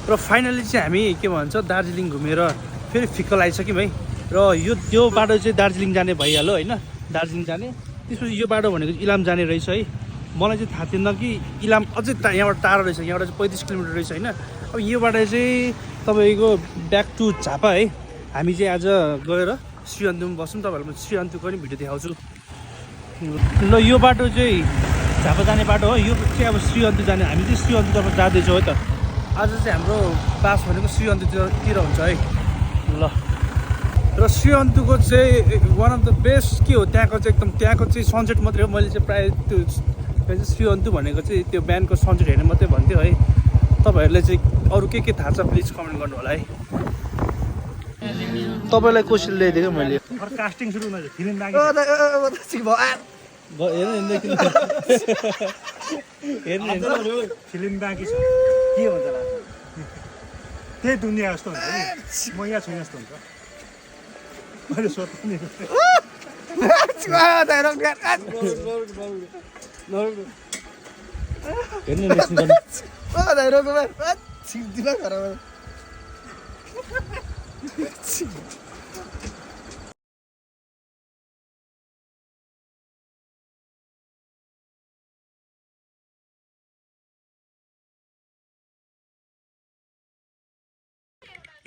र फाइनली चाहिँ हामी के भन्छ दार्जिलिङ घुमेर फेरि फिक्कल आइसक्यौँ है। र यो बाटो चाहिँ दार्जिलिङ जाने भइहाल्यो होइन, दार्जिलिङ जाने। त्यसपछि यो बाटो भनेको इलाम जाने रहेछ है। मलाई चाहिँ थाहा थिएन कि इलाम अझै यहाँबाट टाढो रहेछ, यहाँबाट चाहिँ 35 किलोमिटर रहेछ होइन। अब यो बाटो चाहिँ तपाईँको ब्याक टु झापा है। हामी चाहिँ आज गएर श्रीअन्तुमा बस्छौँ, तपाईँहरूलाई म श्रीअन्तुको पनि भिडियो देखाउँछु। ल यो बाटो चाहिँ झापा जाने बाटो हो, यो चाहिँ अब श्रीअन्तु जाने। हामी चाहिँ श्रीअन्तुतर्फ जाँदैछौँ है त। आज चाहिँ हाम्रो बास भनेको श्रीअन्तुतिर हुन्छ है। ल र श्रीअन्तुको चाहिँ वान अफ द बेस्ट के हो त्यहाँको चाहिँ एकदम त्यहाँको चाहिँ सनसेट मात्रै हो। मैले चाहिँ प्रायः त्यो श्रीअन्तु भनेको चाहिँ त्यो बिहानको सनसेट हेर्ने मात्रै भन्थ्यो है। तपाईँहरूले चाहिँ अरू के थाहा छ प्लिज कमेन्ट गर्नु होला है। तपाईँलाई क्वेसन ल्याइदिएको मैले कास्टिङ सुरु हुँदैछ फिल्म बाँकी छ के हुन्छ त्यही दुनियाँ जस्तो हुन्छ नि, म यहाँ छु जस्तो हुन्छ। मैले सोध्नु नि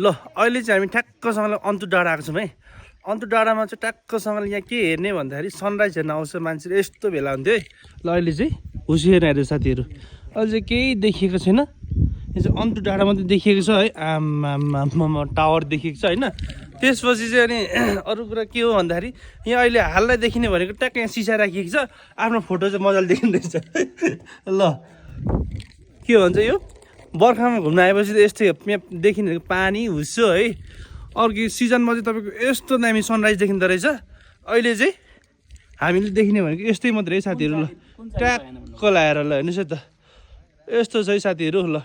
ल अहिले चाहिँ हामी ठ्याक्कसँगले अन्तु डाँडा आएको छौँ है। अन्तु डाँडामा चाहिँ ठ्याक्कसँगले यहाँ के हेर्ने भन्दाखेरि सनराइज हेर्न आउँछ मान्छेले, यस्तो भेला हुन्थ्यो है। ल अहिले चाहिँ होसिएर हेर्यो साथीहरू, अहिले चाहिँ केही देखिएको छैन। यो चाहिँ अन्तु डाँडा मात्रै देखिएको छ है। आमा टावर देखिएको छ होइन। त्यसपछि चाहिँ अनि अरू कुरा के हो भन्दाखेरि यहाँ अहिले हाललाई देखिने भनेको ट्याक्क यहाँ सिसा राखिएको छ, आफ्नो फोटो चाहिँ मजाले देखिँदैछ। ल के भन्छ यो बर्खामा घुम्न आएपछि त यस्तै यहाँ देखिने पानी हुस्सो है। अर्को सिजनमा चाहिँ तपाईँको यस्तो दामी सनराइज देखिँदो रहेछ। अहिले चाहिँ हामीले देखिने भनेको यस्तै मात्रै है साथीहरू। ल ट्याक्क लाएर ल हेर्नुहोस् है त, यस्तो छ है साथीहरू। ल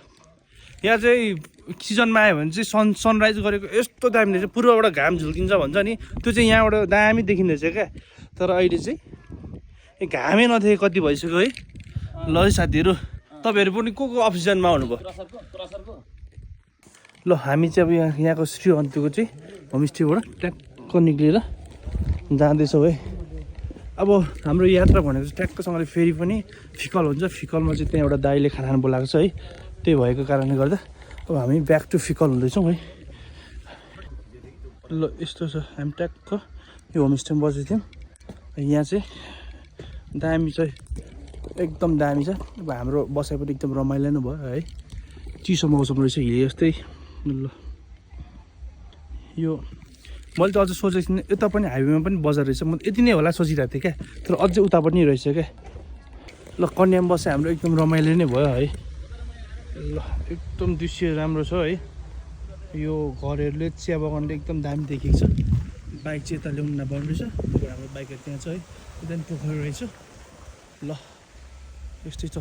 यहाँ चाहिँ सिजनमा आयो भने चाहिँ सनराइज गरेको यस्तो दामी रहेछ, पूर्वबाट घाम झुल्किन्छ भन्छ नि, त्यो चाहिँ यहाँबाट दामी देखिँदैछ क्या। तर अहिले चाहिँ घामै नदेखे कति भइसक्यो है। ल है साथीहरू, तपाईँहरू पनि को अफिसिजनमा आउनुभयो? ल हामी चाहिँ अब यहाँको श्रीअन्तुको चाहिँ होमस्टेबाट ट्याक्क निक्लेर जाँदैछौँ है। अब हाम्रो यात्रा भनेको चाहिँ ट्याक्कसँगले फेरि पनि फिकल हुन्छ। फिकलमा चाहिँ त्यहाँ एउटा दाइले खाना बोलाएको छ है, त्यही भएको कारणले गर्दा अब हामी ब्याक टु फिकल हुँदैछौँ है। ल यस्तो छ, हामी ट्याक्क यो होमस्टेमा बसेको थियौँ। यहाँ चाहिँ दामी छ, एकदम दामी छ। अब हाम्रो बसाइ पनि एकदम रमाइलो नै भयो है। चिसो मौसम रहेछ, हिल जस्तै। ल यो मैले त अझ सोचेको थिइनँ यता पनि हाइवेमा पनि बजार रहेछ, म यति नै होला सोचिरहेको थिएँ क्या, तर अझै उता पनि रहेछ क्या। ल कन्यामा बसे हाम्रो एकदम रमाइलो नै भयो है। ल एकदम दृश्य राम्रो छ है। यो घरहरूले चिया बगानले एकदम दामी देखेको छ। बाइक चाहिँ यता ल्याउनु नपाउने रहेछ, हाम्रो बाइकहरू त्यहाँ छ है। एकदम पोखरी रहेछ। ल यस्तै छ।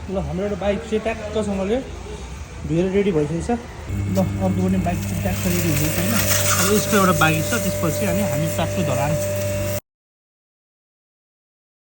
ल हाम्रो एउटा बाइक चाहिँ ट्याक्कसँगले धोएर रेडी भइसकेको छ। ल अर्को पनि बाइक चाहिँ ट्याक्क रेडी हुँदैछ होइन। अब यसको एउटा बाइक छ, त्यसपछि अनि हामी ट्याक्क धरान